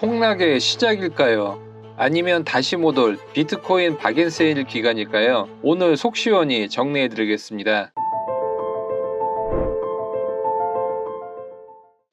폭락의 시작일까요? 아니면 다시 못 올 비트코인 박앤세일 기간일까요? 오늘 속 시원히 정리해 드리겠습니다.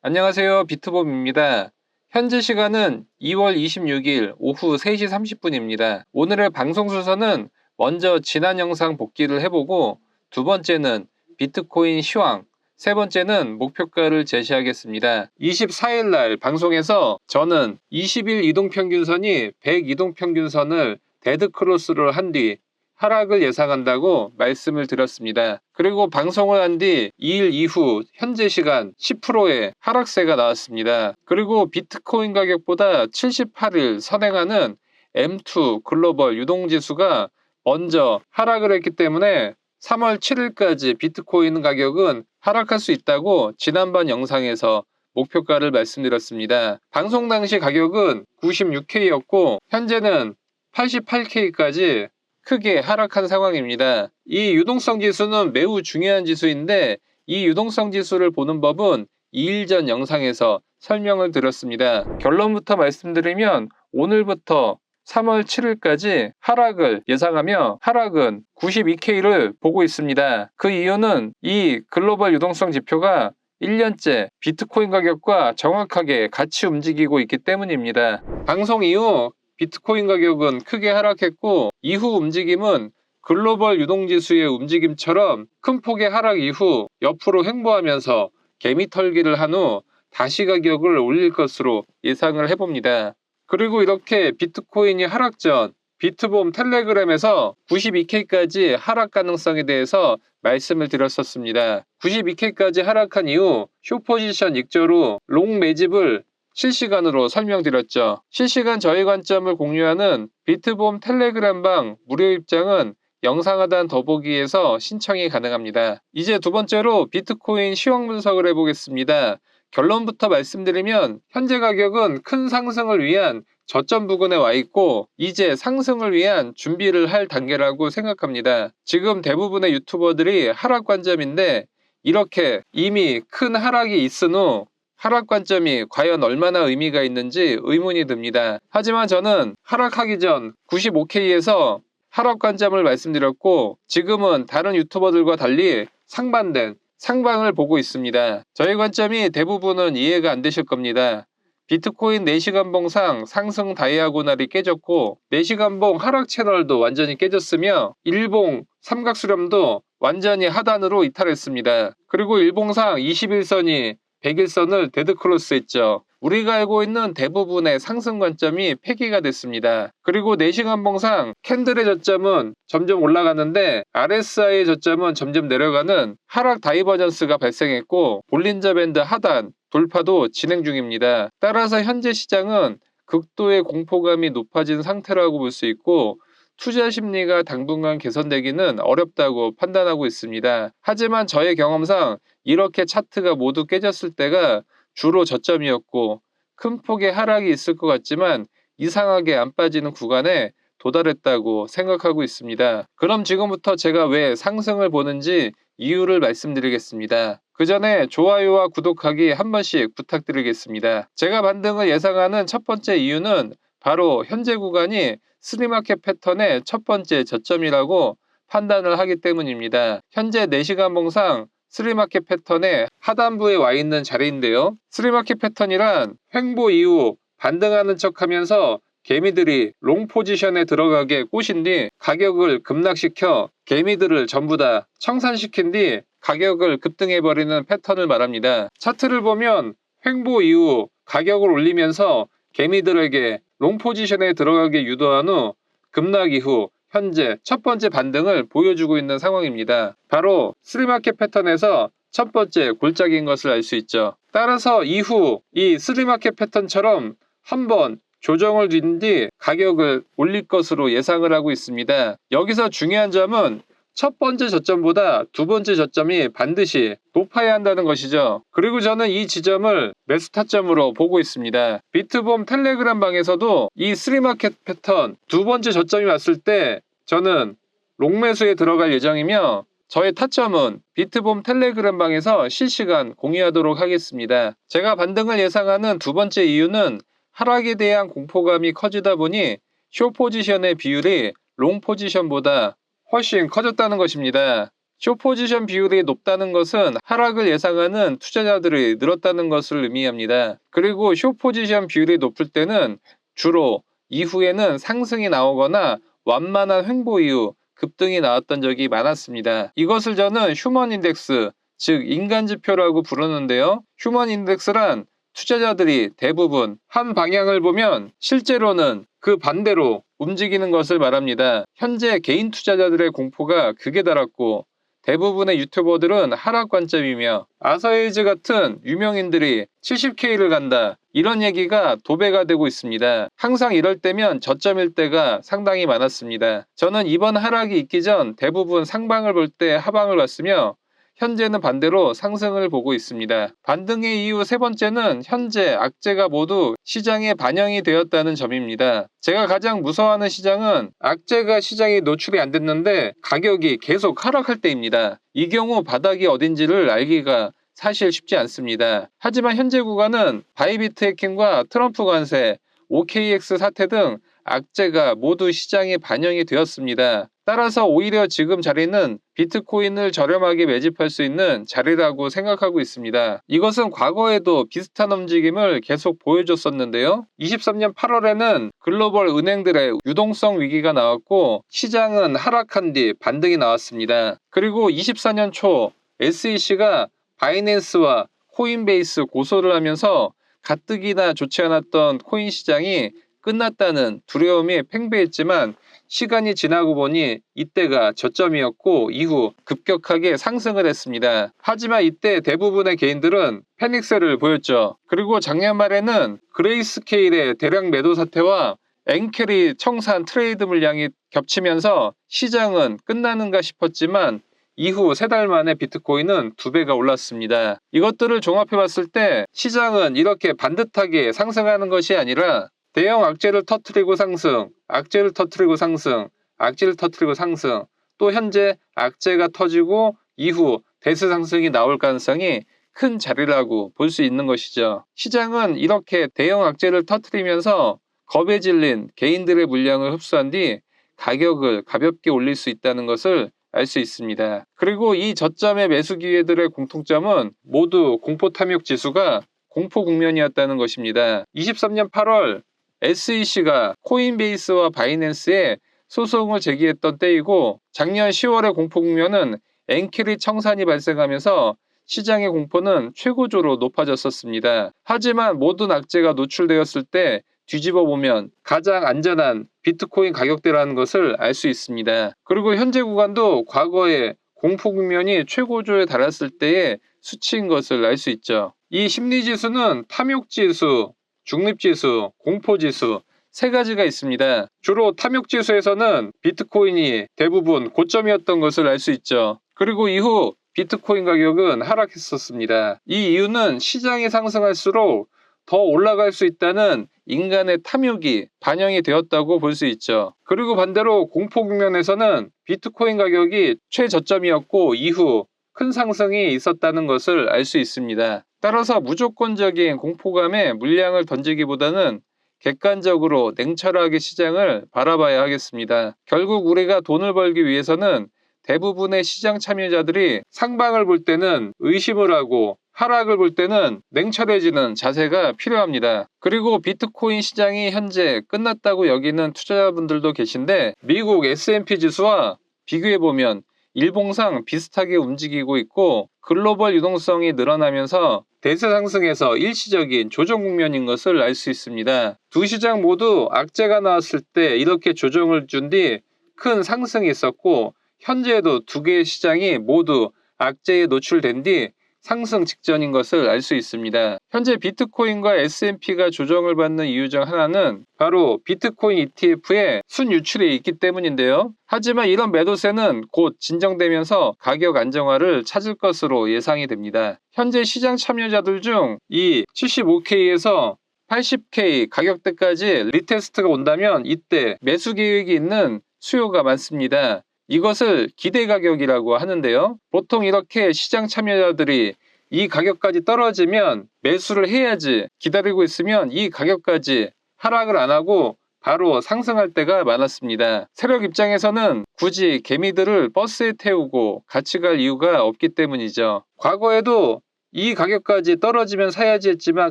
안녕하세요, 비트봄입니다. 현재 시간은 2월 26일 오후 3시 30분입니다. 오늘의 방송 순서는 먼저 지난 영상 복기를 해보고, 두 번째는 비트코인 시황, 세 번째는 목표가를 제시하겠습니다. 24일 날 방송에서 저는 20일 이동평균선이 100 이동평균선을 데드크로스를 한 뒤 하락을 예상한다고 말씀을 드렸습니다. 그리고 방송을 한 뒤 2일 이후 현재 시간 10%의 하락세가 나왔습니다. 그리고 비트코인 가격보다 78일 선행하는 M2 글로벌 유동지수가 먼저 하락을 했기 때문에 3월 7일까지 비트코인 가격은 하락할 수 있다고 지난번 영상에서 목표가를 말씀드렸습니다. 방송 당시 가격은 96K였고 현재는 88K까지 크게 하락한 상황입니다. 이 유동성 지수는 매우 중요한 지수인데, 이 유동성 지수를 보는 법은 2일 전 영상에서 설명을 드렸습니다. 결론부터 말씀드리면 오늘부터 3월 7일까지 하락을 예상하며 하락은 92K를 보고 있습니다. 그 이유는 이 글로벌 유동성 지표가 1년째 비트코인 가격과 정확하게 같이 움직이고 있기 때문입니다. 방송 이후 비트코인 가격은 크게 하락했고, 이후 움직임은 글로벌 유동지수의 움직임처럼 큰 폭의 하락 이후 옆으로 횡보하면서 개미 털기를 한 후 다시 가격을 올릴 것으로 예상을 해봅니다. 그리고 이렇게 비트코인이 하락 전 비트봄 텔레그램에서 92K까지 하락 가능성에 대해서 말씀을 드렸었습니다. 92K까지 하락한 이후 숏포지션 익절 후 롱 매집을 실시간으로 설명드렸죠. 실시간 저희 관점을 공유하는 비트봄 텔레그램방 무료 입장은 영상 하단 더보기에서 신청이 가능합니다. 이제 두 번째로 비트코인 시황 분석을 해보겠습니다. 결론부터 말씀드리면 현재 가격은 큰 상승을 위한 저점 부근에 와 있고 이제 상승을 위한 준비를 할 단계라고 생각합니다. 지금 대부분의 유튜버들이 하락 관점인데, 이렇게 이미 큰 하락이 있은 후 하락 관점이 과연 얼마나 의미가 있는지 의문이 듭니다. 하지만 저는 하락하기 전 95K에서 하락 관점을 말씀드렸고, 지금은 다른 유튜버들과 달리 상반된 상방을 보고 있습니다. 저희 관점이 대부분은 이해가 안 되실 겁니다. 비트코인 4시간봉상 상승 다이아고날이 깨졌고 4시간봉 하락 채널도 완전히 깨졌으며 일봉 삼각수렴도 완전히 하단으로 이탈했습니다. 그리고 일봉상 21선이 100일선을 데드크로스했죠. 우리가 알고 있는 대부분의 상승 관점이 폐기가 됐습니다. 그리고 4시간봉상 캔들의 저점은 점점 올라가는데 RSI의 저점은 점점 내려가는 하락 다이버전스가 발생했고 볼린저 밴드 하단 돌파도 진행 중입니다. 따라서 현재 시장은 극도의 공포감이 높아진 상태라고 볼 수 있고 투자 심리가 당분간 개선되기는 어렵다고 판단하고 있습니다. 하지만 저의 경험상 이렇게 차트가 모두 깨졌을 때가 주로 저점이었고 큰 폭의 하락이 있을 것 같지만 이상하게 안 빠지는 구간에 도달했다고 생각하고 있습니다. 그럼 지금부터 제가 왜 상승을 보는지 이유를 말씀드리겠습니다. 그 전에 좋아요와 구독하기 한 번씩 부탁드리겠습니다. 제가 반등을 예상하는 첫 번째 이유는 바로 현재 구간이 스리마켓 패턴의 첫 번째 저점이라고 판단을 하기 때문입니다. 현재 4시간 봉상 스리마켓 패턴의 하단부에 와 있는 자리인데요. 스리마켓 패턴이란 횡보 이후 반등하는 척하면서 개미들이 롱 포지션에 들어가게 꼬신 뒤 가격을 급락시켜 개미들을 전부 다 청산시킨 뒤 가격을 급등해버리는 패턴을 말합니다. 차트를 보면 횡보 이후 가격을 올리면서 개미들에게 롱 포지션에 들어가게 유도한 후 급락 이후 현재 첫 번째 반등을 보여주고 있는 상황입니다. 바로 스리마켓 패턴에서 첫 번째 골짜기인 것을 알 수 있죠. 따라서 이후 이 스리마켓 패턴처럼 한번 조정을 둔 뒤 가격을 올릴 것으로 예상을 하고 있습니다. 여기서 중요한 점은 첫 번째 저점보다 두 번째 저점이 반드시 높아야 한다는 것이죠. 그리고 저는 이 지점을 매수 타점으로 보고 있습니다. 비트봄 텔레그램 방에서도 이 스리마켓 패턴 두 번째 저점이 왔을 때 저는 롱매수에 들어갈 예정이며 저의 타점은 비트봄 텔레그램 방에서 실시간 공유하도록 하겠습니다. 제가 반등을 예상하는 두 번째 이유는 하락에 대한 공포감이 커지다 보니 숏 포지션의 비율이 롱 포지션보다 훨씬 커졌다는 것입니다. 숏 포지션 비율이 높다는 것은 하락을 예상하는 투자자들이 늘었다는 것을 의미합니다. 그리고 숏 포지션 비율이 높을 때는 주로 이후에는 상승이 나오거나 완만한 횡보 이후 급등이 나왔던 적이 많았습니다. 이것을 저는 휴먼 인덱스, 즉 인간 지표라고 부르는데요. 휴먼 인덱스란 투자자들이 대부분 한 방향을 보면 실제로는 그 반대로 움직이는 것을 말합니다. 현재 개인 투자자들의 공포가 극에 달았고 대부분의 유튜버들은 하락 관점이며 아서에이즈 같은 유명인들이 70K를 간다, 이런 얘기가 도배가 되고 있습니다. 항상 이럴 때면 저점일 때가 상당히 많았습니다. 저는 이번 하락이 있기 전 대부분 상방을 볼 때 하방을 봤으며 현재는 반대로 상승을 보고 있습니다. 반등의 이유 세 번째는 현재 악재가 모두 시장에 반영이 되었다는 점입니다. 제가 가장 무서워하는 시장은 악재가 시장에 노출이 안 됐는데 가격이 계속 하락할 때입니다. 이 경우 바닥이 어딘지를 알기가 사실 쉽지 않습니다. 하지만 현재 구간은 바이비트 해킹과 트럼프 관세, OKX 사태 등 악재가 모두 시장에 반영이 되었습니다. 따라서 오히려 지금 자리는 비트코인을 저렴하게 매집할 수 있는 자리라고 생각하고 있습니다. 이것은 과거에도 비슷한 움직임을 계속 보여줬었는데요. 23년 8월에는 글로벌 은행들의 유동성 위기가 나왔고 시장은 하락한 뒤 반등이 나왔습니다. 그리고 24년 초 SEC가 바이낸스와 코인베이스 고소를 하면서 가뜩이나 좋지 않았던 코인 시장이 끝났다는 두려움이 팽배했지만 시간이 지나고 보니 이때가 저점이었고 이후 급격하게 상승을 했습니다. 하지만 이때 대부분의 개인들은 패닉셀을 보였죠. 그리고 작년 말에는 그레이스케일의 대량 매도 사태와 엔켈이 청산 트레이드 물량이 겹치면서 시장은 끝나는가 싶었지만 이후 3달 만에 비트코인은 2배가 올랐습니다. 이것들을 종합해 봤을 때 시장은 이렇게 반듯하게 상승하는 것이 아니라 대형 악재를 터뜨리고 상승, 악재를 터뜨리고 상승, 악재를 터뜨리고 상승, 또 현재 악재가 터지고 이후 대세 상승이 나올 가능성이 큰 자리라고 볼 수 있는 것이죠. 시장은 이렇게 대형 악재를 터뜨리면서 겁에 질린 개인들의 물량을 흡수한 뒤 가격을 가볍게 올릴 수 있다는 것을 알 수 있습니다. 그리고 이 저점의 매수 기회들의 공통점은 모두 공포 탐욕 지수가 공포 국면이었다는 것입니다. 23년 8월 SEC가 코인베이스와 바이낸스에 소송을 제기했던 때이고 작년 10월의 공포 국면은 엔킬이 청산이 발생하면서 시장의 공포는 최고조로 높아졌었습니다. 하지만 모든 악재가 노출되었을 때 뒤집어 보면 가장 안전한 비트코인 가격대라는 것을 알 수 있습니다. 그리고 현재 구간도 과거에 공포 국면이 최고조에 달했을 때의 수치인 것을 알 수 있죠. 이 심리지수는 탐욕지수, 중립지수, 공포지수 3가지가 있습니다. 주로 탐욕지수에서는 비트코인이 대부분 고점이었던 것을 알 수 있죠. 그리고 이후 비트코인 가격은 하락했었습니다. 이 이유는 시장이 상승할수록 더 올라갈 수 있다는 인간의 탐욕이 반영이 되었다고 볼 수 있죠. 그리고 반대로 공포 국면에서는 비트코인 가격이 최저점이었고 이후 큰 상승이 있었다는 것을 알 수 있습니다. 따라서 무조건적인 공포감에 물량을 던지기보다는 객관적으로 냉철하게 시장을 바라봐야 하겠습니다. 결국 우리가 돈을 벌기 위해서는 대부분의 시장 참여자들이 상방을 볼 때는 의심을 하고 하락을 볼 때는 냉철해지는 자세가 필요합니다. 그리고 비트코인 시장이 현재 끝났다고 여기는 투자자분들도 계신데 미국 S&P 지수와 비교해보면 일봉상 비슷하게 움직이고 있고 글로벌 유동성이 늘어나면서 대세 상승에서 일시적인 조정 국면인 것을 알 수 있습니다. 두 시장 모두 악재가 나왔을 때 이렇게 조정을 준 뒤 큰 상승이 있었고 현재에도 두 개의 시장이 모두 악재에 노출된 뒤 상승 직전인 것을 알 수 있습니다. 현재 비트코인과 S&P가 조정을 받는 이유 중 하나는 바로 비트코인 ETF의 순유출이 있기 때문인데요. 하지만 이런 매도세는 곧 진정되면서 가격 안정화를 찾을 것으로 예상이 됩니다. 현재 시장 참여자들 중 이 75K에서 80K 가격대까지 리테스트가 온다면 이때 매수 계획이 있는 수요가 많습니다. 이것을 기대 가격이라고 하는데요. 보통 이렇게 시장 참여자들이 이 가격까지 떨어지면 매수를 해야지 기다리고 있으면 이 가격까지 하락을 안 하고 바로 상승할 때가 많았습니다. 세력 입장에서는 굳이 개미들을 버스에 태우고 같이 갈 이유가 없기 때문이죠. 과거에도 이 가격까지 떨어지면 사야지 했지만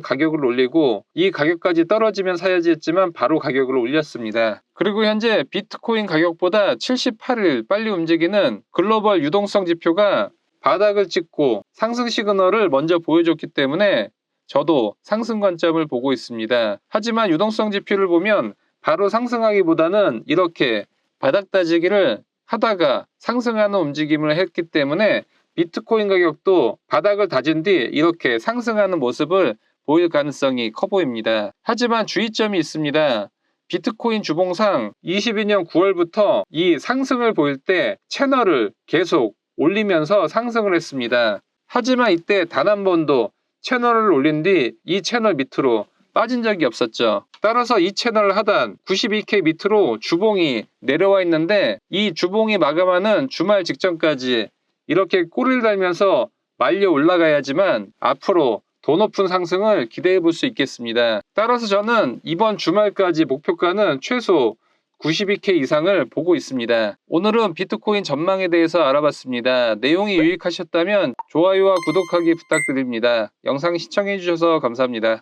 가격을 올리고 이 가격까지 떨어지면 사야지 했지만 바로 가격을 올렸습니다. 그리고 현재 비트코인 가격보다 78일 빨리 움직이는 글로벌 유동성 지표가 바닥을 찍고 상승 시그널을 먼저 보여줬기 때문에 저도 상승 관점을 보고 있습니다. 하지만 유동성 지표를 보면 바로 상승하기보다는 이렇게 바닥 다지기를 하다가 상승하는 움직임을 했기 때문에 비트코인 가격도 바닥을 다진 뒤 이렇게 상승하는 모습을 보일 가능성이 커 보입니다. 하지만 주의점이 있습니다. 비트코인 주봉상 22년 9월부터 이 상승을 보일 때 채널을 계속 올리면서 상승을 했습니다. 하지만 이때 단 한 번도 채널을 올린 뒤 이 채널 밑으로 빠진 적이 없었죠. 따라서 이 채널 하단 92K 밑으로 주봉이 내려와 있는데 이 주봉이 마감하는 주말 직전까지 이렇게 꼬리를 달면서 말려 올라가야지만 앞으로 더 높은 상승을 기대해 볼 수 있겠습니다. 따라서 저는 이번 주말까지 목표가는 최소 92K 이상을 보고 있습니다. 오늘은 비트코인 전망에 대해서 알아봤습니다. 내용이 유익하셨다면 좋아요와 구독하기 부탁드립니다. 영상 시청해 주셔서 감사합니다.